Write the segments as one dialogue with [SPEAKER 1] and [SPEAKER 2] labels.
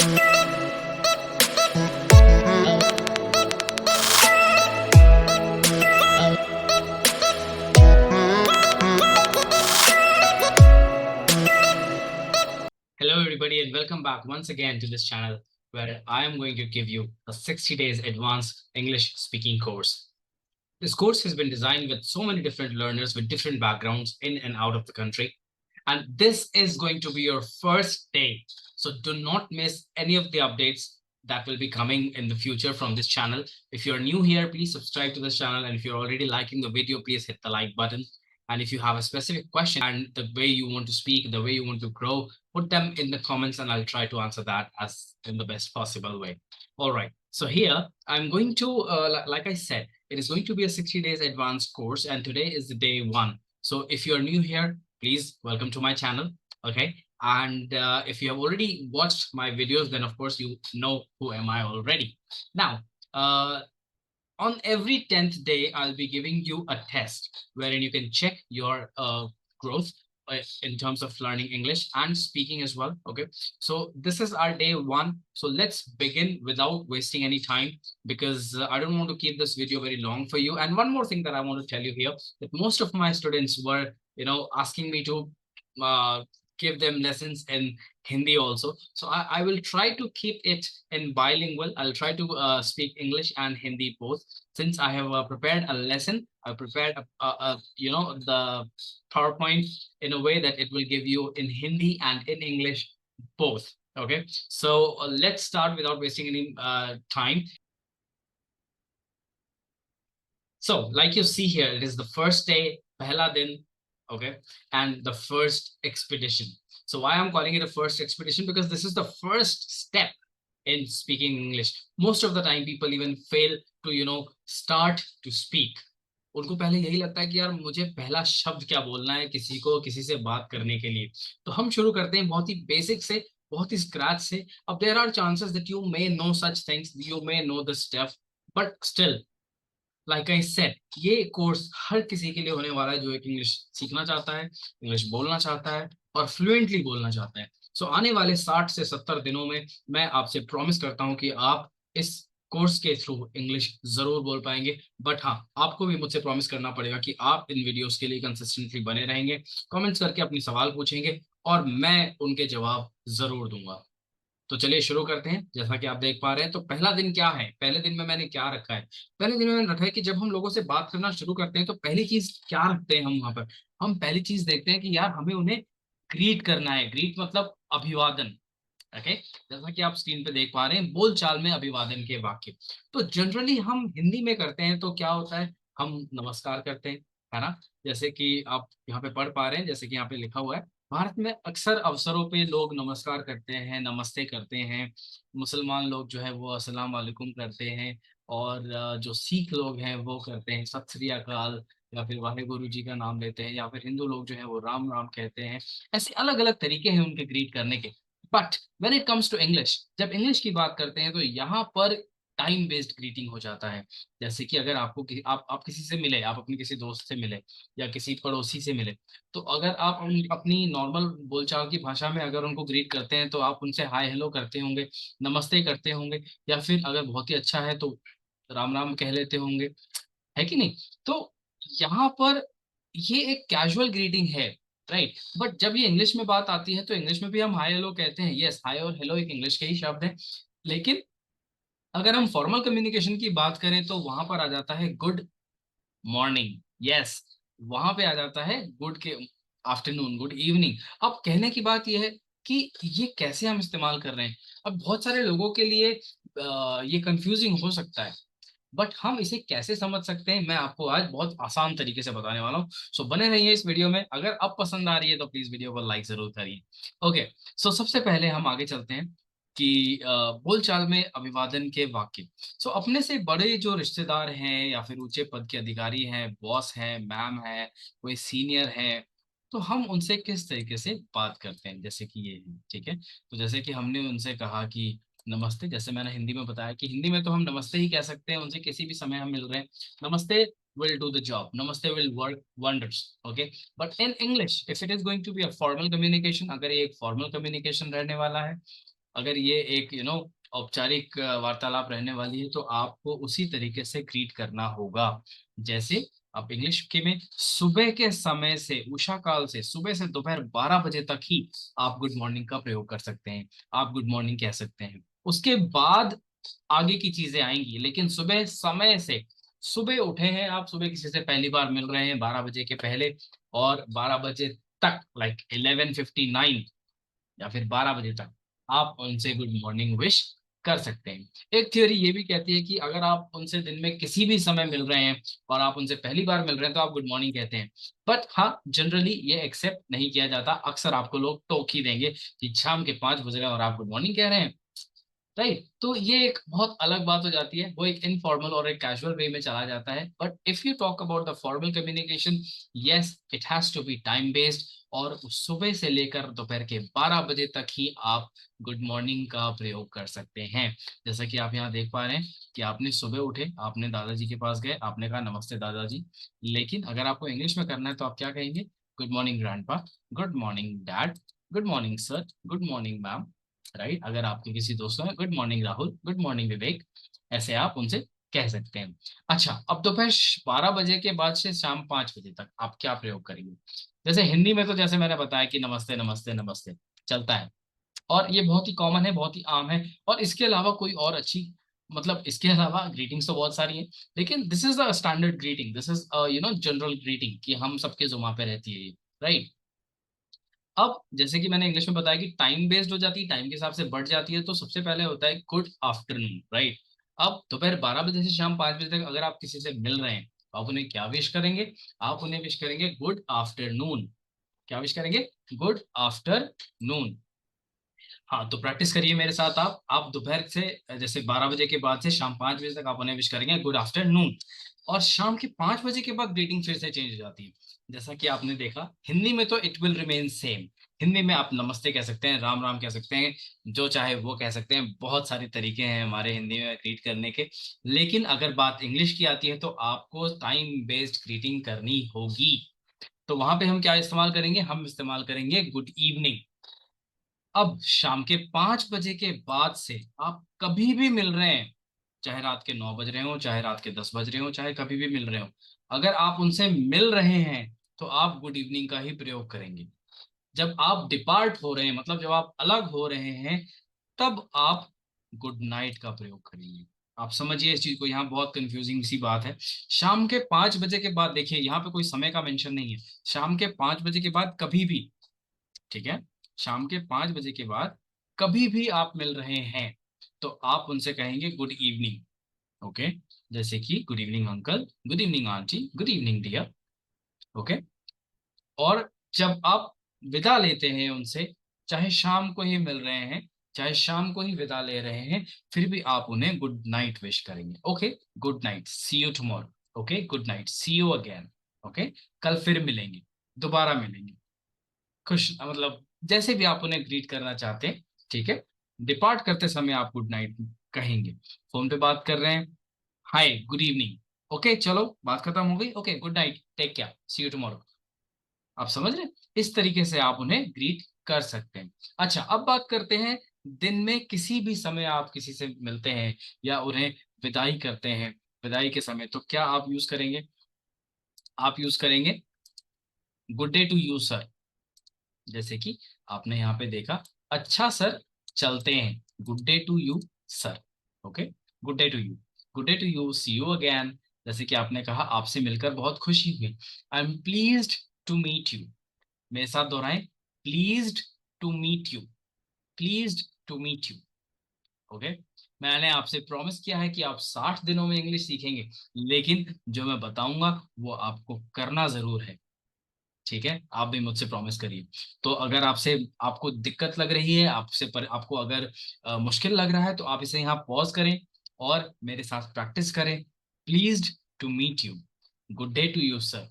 [SPEAKER 1] Hello, everybody, and welcome back once again to this channel where I am going to give you a 60 days advanced English speaking course. This course has been designed with so many different learners with different backgrounds in and out of the country. And this is going to be your first day. So do not miss any of the updates that will be coming in the future from this channel. If you're new here, please subscribe to this channel. And if you're already liking the video, please hit the like button. And if you have a specific question and the way you want to speak, the way you want to grow, put them in the comments and I'll try to answer that as in the best possible way. All right. So here I'm going to, like I said, it is going to be a 60 days advanced course and today is the day one. So if you're new here, please welcome to my channel. Okay. And if you have already watched my videos, then of course you know who am I already. Now, on every 10th day, I'll be giving you a test wherein you can check your growth in terms of learning English and speaking as well. Okay, so this is our day one. So let's begin without wasting any time because I don't want to keep this video very long for you. And one more thing that I want to tell you here that most of my students were, asking me to uh, give them lessons in Hindi also. So I will try to keep it in bilingual. I'll try to speak English and Hindi both. Since I have prepared a lesson, I prepared the PowerPoint in a way that it will give you in Hindi and in English both. Okay, so let's start without wasting any time. So, like you see here, it is the first day, pehla din, okay, and the first expedition. So why I'm calling it a first expedition? Because this is the first step in speaking English. Most of the time, people even fail to, start to speak. उनको पहले यही लगता है कि यार मुझे पहला शब्द क्या बोलना है किसी को किसी से बात करने के लिए तो हम शुरू करते हैं बहुत ही बेसिक से बहुत ही स्क्रैच से अब there are chances that you may know such things you may know the stuff but still like I said ये कोर्स हर किसी के लिए होने वाला है जो एक इंग्लिश सीखना चाहता है इंग्लिश बोलना चाहता है और फ्लुएंटली बोलना चाहता है सो आने वाले 60 से 70 दिनों में मैं आपसे प्रॉमिस करता हूं कि आप इस कोर्स के थ्रू इंग्लिश जरूर बोल पाएंगे बट हाँ आपको भी मुझसे प्रॉमिस करना पड़ेगा कि आप इन वीडियोस के लिए कंसिस्टेंटली बने रहेंगे कमेंट्स करके अपनी सवाल पूछेंगे और मैं उनके जवाब जरूर दूंगा तो चलिए शुरू करते हैं जैसा कि आप देख पा रहे हैं तो पहला दिन क्या है पहले दिन में मैंने क्या रखा है पहले दिन में मैंने रखा है कि जब हम लोगों से बात करना शुरू करते हैं तो पहली चीज क्या रखते हैं हम वहां पर हम पहली चीज देखते हैं कि यार हमें उन्हें ग्रीट करना है ग्रीट मतलब अभिवादन ओके जैसा कि आप स्क्रीन पे देख पा रहे हैं बोलचाल में अभिवादन के वाक्य तो जनरली हम हिंदी में करते हैं तो क्या होता है हम नमस्कार करते हैं है ना जैसे कि आप यहाँ पे पढ़ पा रहे हैं जैसे कि यहाँ पे लिखा हुआ है भारत में अक्सर अवसरों पे लोग नमस्कार करते हैं नमस्ते करते हैं मुसलमान लोग जो है वो अस्सलाम वालेकुम करते हैं और जो सिख लोग हैं वो करते हैं सत श्री अकाल या फिर वाहे गुरु जी का नाम लेते हैं या फिर हिंदू लोग जो है वो राम राम कहते हैं ऐसे अलग अलग तरीके हैं उनके ग्रीट करने के but when it comes to English जब इंग्लिश की बात करते हैं तो यहाँ पर टाइम बेस्ड ग्रीटिंग हो जाता है जैसे कि अगर आपको आप किसी से मिले आप अपने किसी दोस्त से मिले या किसी पड़ोसी से मिले तो अगर आप अपनी नॉर्मल बोलचाल की भाषा में अगर उनको ग्रीट करते हैं तो आप उनसे हाय हेलो करते होंगे नमस्ते करते होंगे या फिर अगर बहुत ही अच्छा है तो राम राम कह लेते होंगे है कि नहीं तो यहाँ पर ये एक कैजुअल ग्रीटिंग है राइट बट जब ये इंग्लिश में बात आती है तो इंग्लिश में भी हम हाय हेलो कहते हैं यस हाय और हेलो एक इंग्लिश के ही शब्द है लेकिन अगर हम फॉर्मल कम्युनिकेशन की बात करें तो वहां पर आ जाता है गुड मॉर्निंग यस वहां पे आ जाता है गुड के आफ्टरनून गुड इवनिंग अब कहने की बात यह है कि ये कैसे हम इस्तेमाल कर रहे हैं अब बहुत सारे लोगों के लिए ये कंफ्यूजिंग हो सकता है बट हम इसे कैसे समझ सकते हैं मैं आपको आज बहुत आसान तरीके से बताने वाला हूँ सो बने रहिए इस वीडियो में अगर अब पसंद आ रही है तो प्लीज वीडियो को लाइक जरूर करिए ओके सो सबसे पहले हम आगे चलते हैं कि बोलचाल में अभिवादन के वाक्य सो अपने से बड़े जो रिश्तेदार हैं या फिर ऊंचे पद के अधिकारी हैं बॉस हैं मैम है कोई सीनियर है तो हम उनसे किस तरीके से बात करते हैं जैसे कि ये है ठीक है तो जैसे कि हमने उनसे कहा कि नमस्ते जैसे मैंने हिंदी में बताया कि हिंदी में तो हम नमस्ते ही कह सकते हैं उनसे किसी भी समय हम मिल रहे हैं नमस्ते will do the job namaste will work wonders okay but in english if it is going to be a formal communication अगर ये एक formal communication रहने वाला है अगर ये एक औपचारिक वार्तालाप रहने वाली है तो आपको उसी तरीके से ग्रीट करना होगा। जैसे आप इंग्लिश के में सुबह के समय से, उषा काल से, सुबह से दोपहर 12 बजे तक ही आप गुड मॉर्निंग का प्रयोग कर सकते हैं, आप गुड मॉर्निंग कह सकते हैं। उसके बाद आगे की चीजें आएंगी, लेकिन सुबह समय से, सुबह उठे हैं आप, सुबह किसी से पहली बार मिल रहे हैं 12 बजे के पहले, और 12 बजे तक, लाइक 11:59 या फिर 12 बजे तक आप उनसे गुड मॉर्निंग विश कर सकते हैं। एक थ्योरी ये भी कहती है कि अगर आप उनसे दिन में किसी भी समय मिल रहे हैं और आप उनसे पहली बार मिल रहे हैं तो आप गुड मॉर्निंग कहते हैं। बट हाँ, जनरली ये एक्सेप्ट नहीं किया जाता, अक्सर आपको लोग टोक ही देंगे कि शाम के 5 बज रहे हैं और आप गुड मॉर्निंग कह रहे हैं। राइट, तो ये एक बहुत अलग बात हो जाती है, वो एक इनफॉर्मल और एक कैजुअल वे में चला जाता है। But if you talk about the formal communication, yes, it has to be time based, और सुबह से लेकर दोपहर के 12 बजे तक ही आप गुड मॉर्निंग का प्रयोग कर सकते हैं। जैसा कि आप यहाँ देख पा रहे हैं कि आपने सुबह उठे, आपने दादाजी के पास गए, आपने कहा नमस्ते दादाजी। लेकिन अगर आपको इंग्लिश में करना है तो आप क्या कहेंगे? Good morning grandpa, good morning dad, good morning sir, good morning ma'am. Right, अगर आपके किसी दोस्तों हैं, good morning Rahul, good morning Vivek, ऐसे आप उनसे कह सकते हैं। अच्छा, अब दोपहर 12 बजे के बाद से शाम 5 बजे तक आप क्या प्रयोग करेंगे? जैसे हिंदी में तो जैसे मैंने बताया कि नमस्ते नमस्ते नमस्ते चलता है, और ये बहुत ही कॉमन है, बहुत ही आम है। और इसके अलावा कोई और अच्छी, मतलब इसके अलावा ग्रीटिंग्स तो बहुत सारी हैं, लेकिन this is the standard greeting, this is general greeting कि हम सबके जुमा पे रहती है ये। राइट, अब जैसे कि मैंने इंग्लिश में बताया कि टाइम बेस्ड हो जाती है, टाइम के हिसाब से बढ़ जाती है, तो सबसे पहले होता है गुड आफ्टरनून। राइट, अब दोपहर 12 बजे से शाम 5 बजे तक अगर आप किसी से मिल रहे हैं तो आप उन्हें क्या विश करेंगे? आप उन्हें विश करेंगे गुड आफ्टरनून। क्या विश करेंगे? Good afternoon. हाँ, तो प्रैक्टिस करिए मेरे साथ। आप दोपहर से, जैसे 12 बजे के बाद से शाम 5 बजे तक आप उन्हें विश करेंगे गुड आफ्टरनून, और शाम के 5 बजे के बाद ग्रीटिंग फिर से चेंज हो जाती है। जैसा कि आपने देखा, हिंदी में तो it will remain same. Hindi में आप नमस्ते कह सकते हैं, राम राम कह सकते हैं, जो चाहे वो कह सकते हैं, बहुत सारे तरीके हैं हमारे हिंदी में ग्रीट करने के। लेकिन अगर बात इंग्लिश की आती है तो आपको टाइम बेस्ड ग्रीटिंग करनी होगी। तो वहां पे हम क्या इस्तेमाल करेंगे? हम इस्तेमाल करेंगे गुड इवनिंग। अब शाम के 5 बजे के बाद से आप कभी भी मिल रहे हैं, चाहे रात के 9 बज रहे हो, चाहे रात के 10 बज रहे हो, चाहे कभी भी मिल रहे हो, अगर आप उनसे मिल रहे हैं तो आप गुड इवनिंग का ही प्रयोग करेंगे। जब आप डिपार्ट हो रहे हैं, मतलब जब आप अलग हो रहे हैं, तब आप गुड नाइट का प्रयोग करेंगे। आप समझिए इस चीज को, यहाँ बहुत कंफ्यूजिंग सी बात है। शाम के 5 बजे के बाद, देखिए यहाँ पे कोई समय का मेंशन नहीं है, शाम के 5 बजे के बाद कभी भी, ठीक है, शाम के 5 बजे के बाद कभी भी आप मिल रहे हैं तो आप उनसे कहेंगे गुड इवनिंग। ओके, जैसे कि good evening uncle, good evening aunty, good evening dear. Okay, और जब आप विदा लेते हैं उनसे, चाहे शाम को ही मिल रहे हैं, चाहे शाम को ही विदा ले रहे हैं, फिर भी आप उन्हें गुड नाइट विश करेंगे। Okay, good night, see you tomorrow. Okay, good night, see you again. Okay, कल फिर मिलेंगे, दोबारा मिलेंगे, खुश, मतलब जैसे भी आप उन्हें ग्रीट करना चाहते हैं। ठीक है, डिपार्ट करते समय आप गुड नाइट कहेंगे। फोन पे बात कर रहे हैं, हाय गुड इवनिंग, ओके चलो बात खत्म हो गई, okay good night, take care, see you tomorrow. आप समझ रहे हैं? इस तरीके से आप उन्हें ग्रीट कर सकते हैं। अच्छा, अब बात करते हैं, दिन में किसी भी समय आप किसी से मिलते हैं या उन्हें विदाई करते हैं, विदाई के समय तो क्या आप यूज करेंगे? आप यूज करेंगे good day to you sir. जैसे कि आपने यहाँ पे देखा, अच्छा सर चलते हैं, good day to you sir. Okay, good day to you, good day to you, see you again. जैसे कि आपने कहा, आपसे मिलकर बहुत खुशी हुई, I am pleased to meet you. मेरे साथ दोहराएं, pleased to meet you, pleased to meet you. Okay, मैंने आपसे प्रॉमिस किया है कि आप 60 दिनों में इंग्लिश सीखेंगे, लेकिन जो मैं बताऊंगा वो आपको करना जरूर है। ठीक है, आप भी मुझसे प्रॉमिस करिए। तो अगर आपसे, आपको दिक्कत लग रही है, आपको अगर मुश्किल लग रहा है तो आप इसे यहाँ पॉज करें और मेरे साथ प्रैक्टिस करें। Pleased to meet you, good day to you sir.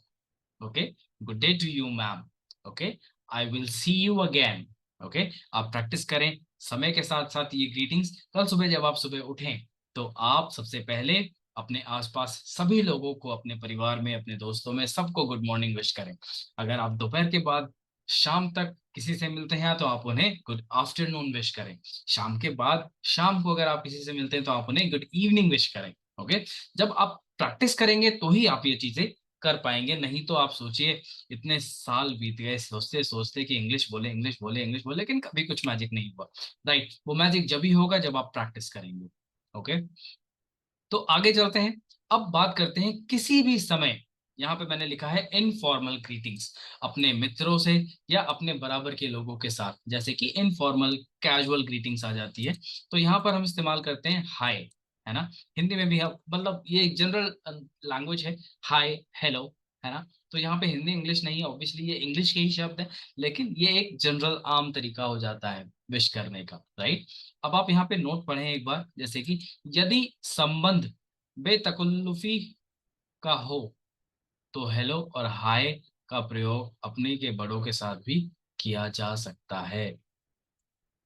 [SPEAKER 1] Okay, good day to you ma'am. Okay, I will see you again. Okay, आप प्रैक्टिस करें समय के साथ साथ ये ग्रीटिंग्स। कल सुबह जब आप सुबह उठें तो आप सबसे पहले अपने आसपास सभी लोगों को, अपने परिवार में, अपने दोस्तों में, सबको गुड मॉर्निंग विश करें। अगर आप दोपहर के बाद शाम तक किसी से मिलते हैं तो आप उन्हें गुड आफ्टरनून विश करें। शाम के बाद शाम को अगर आप किसी से मिलते हैं तो आप उन्हें गुड इवनिंग विश करें। ओके, जब आप प्रैक्टिस करेंगे तो ही आप ये चीजें कर पाएंगे, नहीं तो आप सोचिए इतने साल बीत गए सोचते सोचते कि इंग्लिश बोले इंग्लिश बोले इंग्लिश बोले, लेकिन कभी कुछ मैजिक नहीं हुआ। राइट, वो मैजिक जब ही होगा जब आप प्रैक्टिस करेंगे। ओके, तो आगे चलते हैं। अब बात करते हैं किसी भी समय, यहाँ पे मैंने लिखा है इनफॉर्मल ग्रीटिंग्स, अपने मित्रों से या अपने बराबर के लोगों के साथ, जैसे कि इनफॉर्मल कैजुअल ग्रीटिंग्स आ जाती है। तो यहाँ पर हम इस्तेमाल करते हैं हाय, है ना। हिंदी में भी हम, मतलब ये एक जनरल लैंग्वेज है, हाय हेलो, है ना। तो यहाँ पे हिंदी इंग्लिश नहीं है, ऑब्वियसली ये इंग्लिश के ही शब्द है, लेकिन ये एक जनरल आम तरीका हो जाता है विश करने का। राइट, अब आप यहाँ पे नोट पढ़ें एक बार, जैसे कि यदि संबंध बेतकल्लुफी का हो तो हेलो और हाय का प्रयोग अपने के बड़ों के साथ भी किया जा सकता है।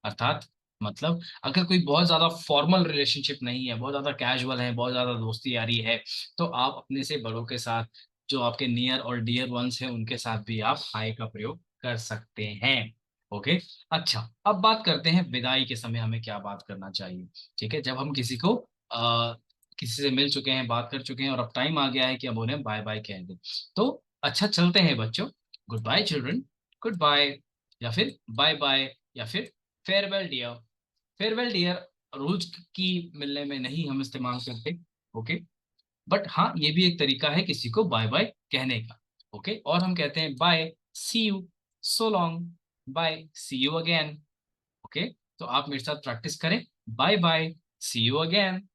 [SPEAKER 1] अर्थात मतलब अगर कोई बहुत ज्यादा फॉर्मल रिलेशनशिप नहीं है, बहुत ज्यादा कैजुअल है, बहुत ज्यादा दोस्ती यारी है, तो आप अपने से बड़ों के साथ, जो आपके नियर और डियर वंस हैं, उनके साथ भी आप हाय का प्रयोग कर सकते हैं। ओके, अच्छा अब बात करते हैं विदाई के समय हमें क्या बात करना चाहिए। ठीक है, जब हम किसी को किसी से मिल चुके हैं, बात कर चुके हैं और अब टाइम आ गया है कि अब उन्हें बाय बाय कह दें, तो अच्छा चलते हैं बच्चों, good bye children, good bye, या फिर बाय बाय, या फिर फेयरवेल डियर। फेयरवेल डियर रोज की मिलने में नहीं हम इस्तेमाल करते। ओके, बट हाँ ये भी एक तरीका है किसी को बाय बाय कहने का। ओके, और हम कहते हैं bye, see you, so long, bye, see you again. Okay, तो आप मेरे साथ प्रैक्टिस करें, bye bye, see you again.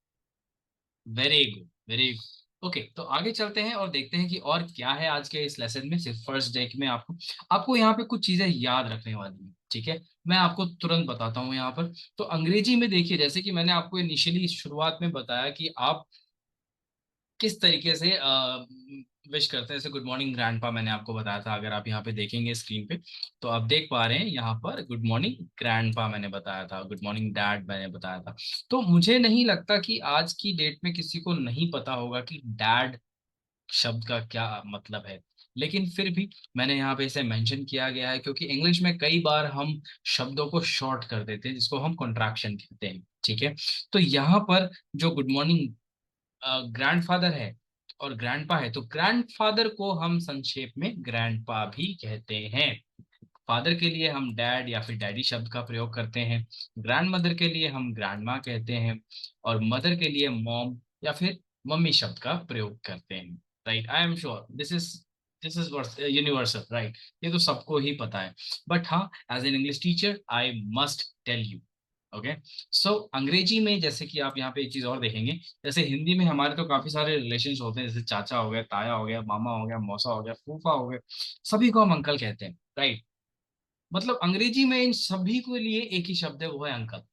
[SPEAKER 1] Very good, very good. Okay, तो आगे चलते हैं और देखते हैं कि और क्या है आज के इस लेसन में, सिर्फ फर्स्ट डे में आपको आपको यहाँ पे कुछ चीजें याद रखने वाली हैं। ठीक है, मैं आपको तुरंत बताता हूँ यहाँ पर। तो अंग्रेजी में देखिए, जैसे कि मैंने आपको इनिशियली शुरुआत में बताया कि आप किस तरीके से विश करते हैं, जैसे गुड मॉर्निंग ग्रैंडपा मैंने आपको बताया था, अगर आप यहाँ पे देखेंगे स्क्रीन पे तो आप देख पा रहे हैं यहाँ पर गुड मॉर्निंग ग्रैंडपा मैंने बताया था, गुड मॉर्निंग डैड मैंने बताया था। तो मुझे नहीं लगता कि आज की डेट में किसी को नहीं पता होगा कि डैड शब्द का क्या मतलब है, लेकिन फिर भी मैंने यहाँ पे इसे मेंशन किया गया है क्योंकि इंग्लिश में कई बार हम शब्दों को शॉर्ट कर देते हैं, जिसको हम कॉन्ट्रैक्शन कहते हैं। ठीक है, तो यहाँ पर जो गुड मॉर्निंग ग्रैंडफादर है और ग्रैंडपा है, तो ग्रैंडफादर को हम संक्षेप में ग्रैंडपा भी कहते हैं। फादर के लिए हम डैड या फिर डैडी शब्द का प्रयोग करते हैं, ग्रैंड मदर के लिए हम ग्रैंड माँ कहते हैं, और मदर के लिए मॉम या फिर मम्मी शब्द का प्रयोग करते हैं। Right, I am sure this is universal, right, ये तो सबको ही पता है। बट हाँ, as an English teacher I must tell you. Okay, so अंग्रेजी में जैसे कि आप यहाँ पे एक चीज और देखेंगे, जैसे हिंदी में हमारे तो काफी सारे रिलेशन होते हैं, जैसे चाचा हो गया, ताया हो गया, मामा हो गया, मौसा हो गया, फूफा हो गया, सभी को हम अंकल कहते हैं। राइट, मतलब अंग्रेजी में इन सभी के लिए एक ही शब्द है, वो है अंकल।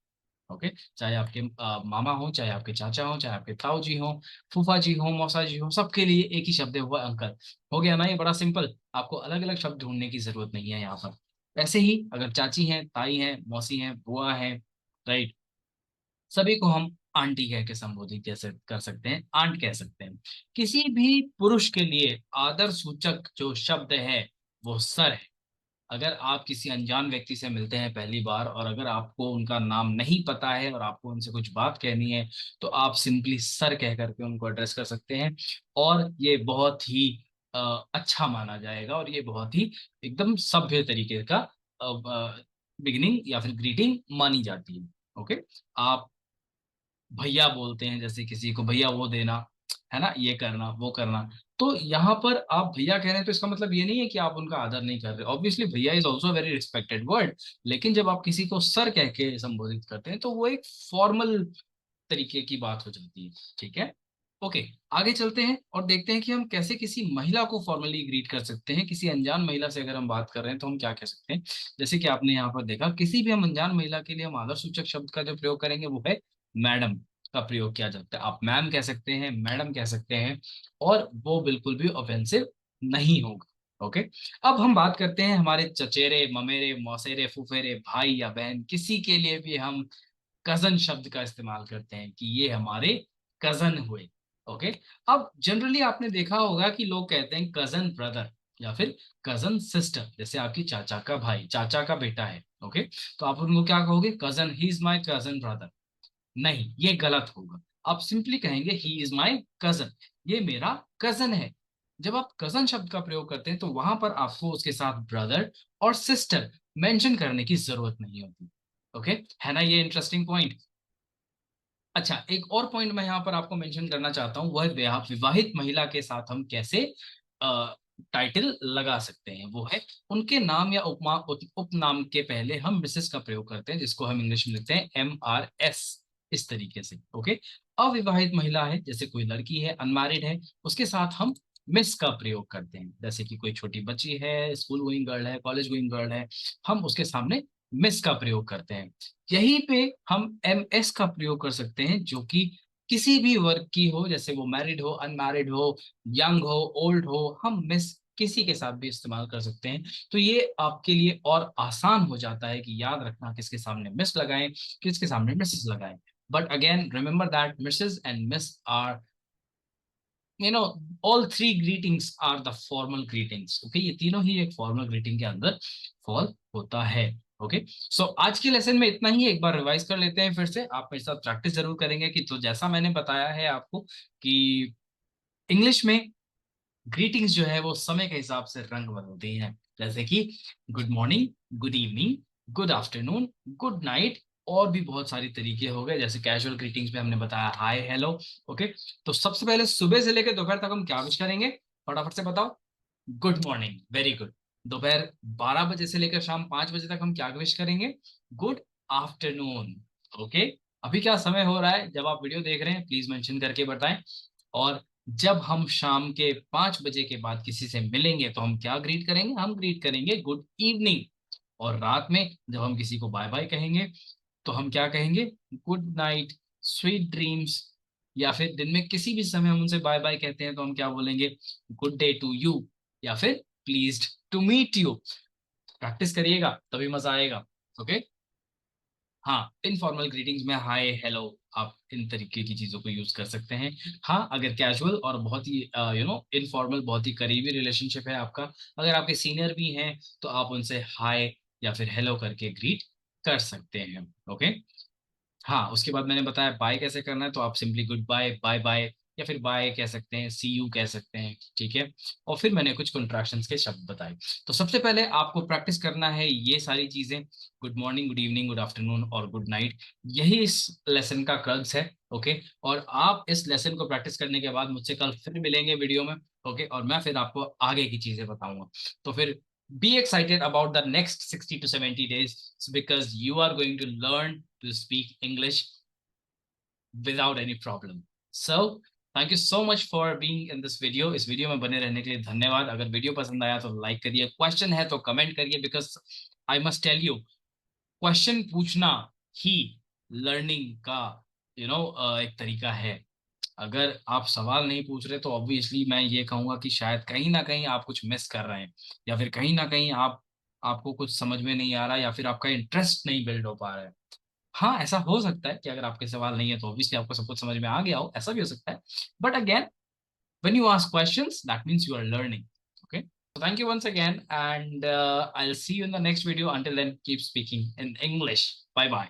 [SPEAKER 1] ओके, चाहे आपके मामा हो, चाहे आपके चाचा हो, चाहे आपके ताऊ जी हो, फूफा जी हो, मौसा जी हो, सबके लिए एक ही शब्द है, वो है अंकल। हो गया ना, ये बड़ा सिंपल, आपको अलग अलग शब्द ढूंढने की जरूरत नहीं है यहाँ पर। ऐसे ही अगर चाची हैं, ताई हैं, मौसी हैं, बुआ है, राइट, सभी को हम आंटी कह के संबोधित कैसे कर सकते हैं, आंट कह सकते हैं। किसी भी पुरुष के लिए आदर सूचक जो शब्द है वो सर है। अगर आप किसी अनजान व्यक्ति से मिलते हैं पहली बार और अगर आपको उनका नाम नहीं पता है और आपको उनसे कुछ बात कहनी है, तो आप सिंपली सर कह करके उनको एड्रेस कर सकते हैं, और ये बहुत ही अच्छा माना जाएगा, और ये बहुत ही एकदम सभ्य तरीके का बिगिनिंग या फिर ग्रीटिंग मानी जाती है। ओके, आप भैया बोलते हैं, जैसे किसी को भैया वो देना, है ना, ये करना वो करना। तो यहाँ पर आप भैया कह रहे हैं तो इसका मतलब ये नहीं है कि आप उनका आदर नहीं कर रहे, ऑब्वियसली भैया is also very respected word, लेकिन जब आप किसी को सर कह के संबोधित करते हैं तो वो एक फॉर्मल तरीके की बात हो जाती है। ठीक है, ओके, आगे चलते हैं और देखते हैं कि हम कैसे किसी महिला को फॉर्मली ग्रीट कर सकते हैं। किसी अनजान महिला से अगर हम बात कर रहे हैं तो हम क्या कह सकते हैं, जैसे कि आपने यहाँ पर देखा, किसी भी हम अनजान महिला के लिए हम आदर सूचक शब्द का जो प्रयोग करेंगे वो है मैडम का प्रयोग किया जाता है। आप मैम कह सकते हैं, मैडम कह सकते हैं, और वो बिल्कुल भी ऑफेंसिव नहीं होगा। ओके, अब हम बात करते हैं हमारे चचेरे, ममेरे, मौसेरे, फुफेरे, भाई या बहन, किसी के लिए भी हम कजन शब्द का इस्तेमाल करते हैं कि ये हमारे कजन हुए। ओके, अब जनरली आपने देखा होगा कि लोग कहते हैं कजन ब्रदर, या फिर कजन सिस्टर, जैसे आपकी चाचा का भाई, चाचा का बेटा है, ओके, तो आप उनको क्या कहोगे, cousin, he is my cousin brother. नहीं, ये गलत होगा। आप सिंपली कहेंगे ही इज माई कजन, ये मेरा कजन है। जब आप कजन शब्द का प्रयोग करते हैं तो वहां पर आपको उसके साथ ब्रदर और सिस्टर मेंशन करने की जरूरत नहीं होती। ओके, है ना ये इंटरेस्टिंग पॉइंट। अच्छा, एक और पॉइंट मैं यहाँ पर आपको मेंशन करना चाहता हूँ, वह विवाहित महिला के साथ हम कैसे टाइटल लगा सकते हैं। वो है उनके नाम या उपनाम के पहले हम मिसेस का प्रयोग करते हैं, जिसको हम इंग्लिश में लिखते हैं MRS, इस तरीके से। ओके, अविवाहित महिला है, जैसे कोई लड़की है, अनमैरिड है, उसके साथ हम मिस का प्रयोग करते हैं। जैसे कि कोई छोटी बच्ची है, स्कूल गोइंग गर्ल है, कॉलेज गोइंग गर्ल है, हम उसके सामने मिस का प्रयोग करते हैं। यहीं पे हम MS का प्रयोग कर सकते हैं, जो कि किसी भी वर्ग की हो, जैसे वो मैरिड हो, अनमैरिड हो, यंग हो, ओल्ड हो, हम मिस किसी के साथ भी इस्तेमाल कर सकते हैं। तो ये आपके लिए और आसान हो जाता है कि याद रखना किसके सामने मिस लगाएं, किसके सामने मिसेस लगाएं। But again remember that Mrs and Miss are, all three greetings are the formal greetings. Okay, ये तीनों ही एक फॉर्मल ग्रीटिंग के अंदर फॉल होता है। ओके, सो आज के लेसन में इतना ही। एक बार रिवाइज कर लेते हैं फिर से, आप मेरे साथ प्रैक्टिस जरूर करेंगे कि, तो जैसा मैंने बताया है आपको कि इंग्लिश में ग्रीटिंग्स जो है वो समय के हिसाब से रंग बदलती हैं। जैसे कि good morning, good evening, good afternoon, good night, और भी बहुत सारी तरीके हो गए। जैसे कैजुअल ग्रीटिंग्स में हमने बताया हाय, हेलो। ओके, तो सबसे पहले सुबह से लेकर दोपहर तक हम क्या विश करेंगे, फटाफट से बताओ। Good morning, very good. दोपहर 12 बजे से लेकर शाम 5 बजे तक हम क्या विश करेंगे, गुड आफ्टरनून। ओके, अभी क्या समय हो रहा है जब आप वीडियो देख रहे हैं, प्लीज मेंशन करके बताएं। और जब हम शाम के 5 बजे के बाद किसी से मिलेंगे तो हम क्या ग्रीट करेंगे, हम ग्रीट करेंगे गुड इवनिंग। और रात में जब हम किसी को बाय बाय कहेंगे तो हम क्या कहेंगे, गुड नाइट, स्वीट ड्रीम्स। या फिर दिन में किसी भी समय हम उनसे बाय बाय कहते हैं तो हम क्या बोलेंगे, गुड डे टू यू, या फिर pleased to meet you. Practice करिएगा तभी मजा आएगा। ओके, हाँ, इनफॉर्मल ग्रीटिंग्स में हाय, हेलो, आप इन तरीके की चीजों को यूज कर सकते हैं। हाँ, अगर कैजुअल और बहुत ही इनफॉर्मल, बहुत ही करीबी रिलेशनशिप है आपका, अगर आपके सीनियर भी हैं, तो आप उनसे हाय या फिर हेलो करके ग्रीट कर सकते हैं। ओके, हाँ, उसके बाद मैंने बताया बाय कैसे करना है, तो आप simply good bye, bye bye, या फिर बाय कह सकते हैं, सी यू कह सकते हैं, ठीक है। और फिर मैंने कुछ कंट्रैक्शंस के शब्द बताए। तो सबसे पहले आपको प्रैक्टिस करना है ये सारी चीजें, good morning, good evening, good afternoon और गुड नाइट। यही इस लेसन का क्रक्स है। ओके, और आप इस लेसन को प्रैक्टिस करने के बाद मुझसे कल फिर मिलेंगे वीडियो में। ओके, और मैं फिर आपको आगे की चीजें बताऊंगा। तो फिर be excited about the next 60 to 70 days, because you are going to learn to speak English without any problem. So thank you so much for being in this video. इस वीडियो में बने रहने के लिए धन्यवाद। अगर वीडियो पसंद आया तो लाइक करिए, क्वेश्चन है तो कमेंट करिए, because I must tell you, question पूछना ही लर्निंग का एक तरीका है। अगर आप सवाल नहीं पूछ रहे तो ऑब्वियसली मैं ये कहूंगा कि शायद कहीं ना कहीं आप कुछ मिस कर रहे हैं, या फिर कहीं ना कहीं आपको कुछ समझ में नहीं आ रहा, या फिर आपका इंटरेस्ट नहीं बिल्ड हो पा रहा है। हाँ, ऐसा हो सकता है कि अगर आपके सवाल नहीं है तो ऑब्वियसली आपको सब कुछ समझ में आ गया हो, ऐसा भी हो सकता है। But again, when you ask questions, that means you are learning. Okay, so thank you once again, and I'll see you in the next video. Until then, keep speaking in English. Bye bye.